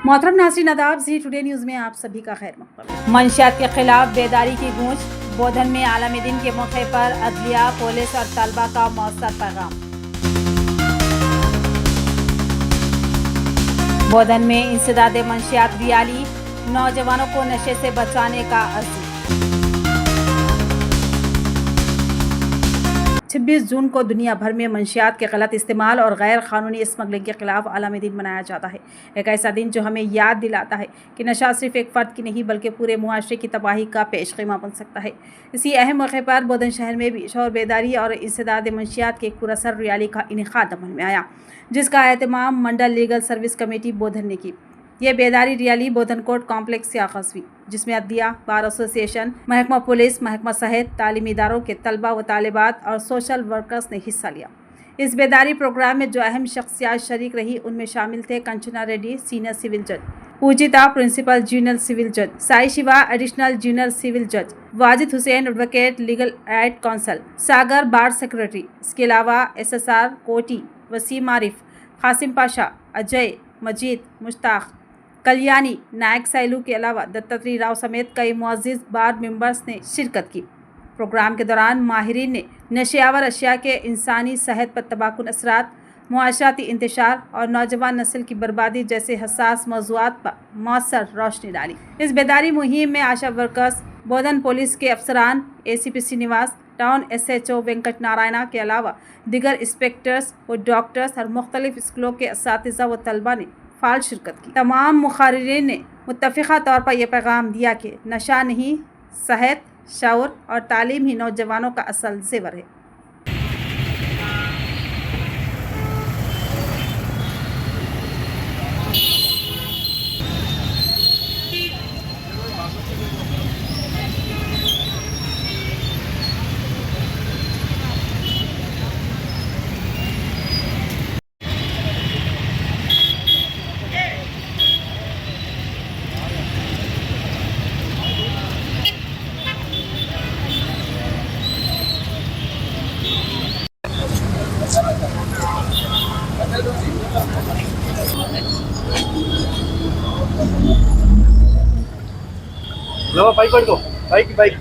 मोहतरम नाज़रीन आदाब, ज़ी टुडे न्यूज़ में आप सभी का खैर मक़दम। मंशियात के खिलाफ बेदारी की गूंज। बोधन में आलमी दिन के मौके पर अदलिया, पुलिस और तलबा का मौसर पैगाम। बोधन में इंसदाद मंशियात रैली, नौजवानों को नशे से बचाने का अज़्म। 26 जून को दुनिया भर में मंशियात के गलत इस्तेमाल और गैर क़ानूनी स्मगलिंग के खिलाफ आलमी दिन मनाया जाता है। एक ऐसा दिन जो हमें याद दिलाता है कि नशा सिर्फ एक फ़र्द की नहीं बल्कि पूरे मुआशरे की तबाही का पेशखीमा बन सकता है। इसी अहम मौके पर बोधन शहर में भी शौर बेदारी और इंसदाद मंशियात के एक पुरअसर रैली का इनेकाद अमल में आया, जिसका एहतमाम मंडल लीगल सर्विस कमेटी बोधन ने की। ये बेदारी रैली बोधन कोर्ट कॉम्प्लेक्स से आगाज़ हुई, जिसमें अदलिया, बार एसोसिएशन, महकमा पुलिस, महकमा सेहत, तालीमी इदारों के तलबा व तालिबात और सोशल वर्कर्स ने हिस्सा लिया। इस बेदारी प्रोग्राम में जो अहम शख्सियात शरीक रही उनमें शामिल थे कंचना रेड्डी, सीनियर सिविल जज, पूजिता, प्रिंसिपल जूनियर सिविल जज, Sai Shiva, additional junior civil जज, Wajid Hussain, advocate, legal aid council, Sagar, bar secretary. इसके अलावा SSR कोटी, वसीम आरिफ, कासिम पाशा, अजय, मजीद, मुश्ताक, कल्याणी, नायक सैलू के अलावा दत्तात्रेय राव समेत कई मुअज़्ज़िज़ बार मेंबर्स ने शिरकत की। प्रोग्राम के दौरान माहिरीन ने नशियावर अशिया के इंसानी सेहत पर तबाहकुन असरात, मुआशराती इंतशार और नौजवान नस्ल की बर्बादी जैसे हसास मौज़ूआत पर मौसर रोशनी डाली। इस बेदारी मुहिम में आशा वर्कर्स, बोधन पुलिस के अफसरान, ACP Srinivas, town SHO Venkat Narayana के अलावा दिगर इंस्पेक्टर्स व डॉक्टर्स और मुख्तलिफ स्कूलों के असातिज़ा व तलबा ने फ़ाल शिरकत की। तमाम मुखारिरीन ने मुत्तफ़िक़ा तौर पर यह पैगाम दिया कि नशा नहीं, सेहत, शऊर और तालीम ही नौजवानों का असल ज़ेवर है। लो बाइक पढ़ दो, बाइक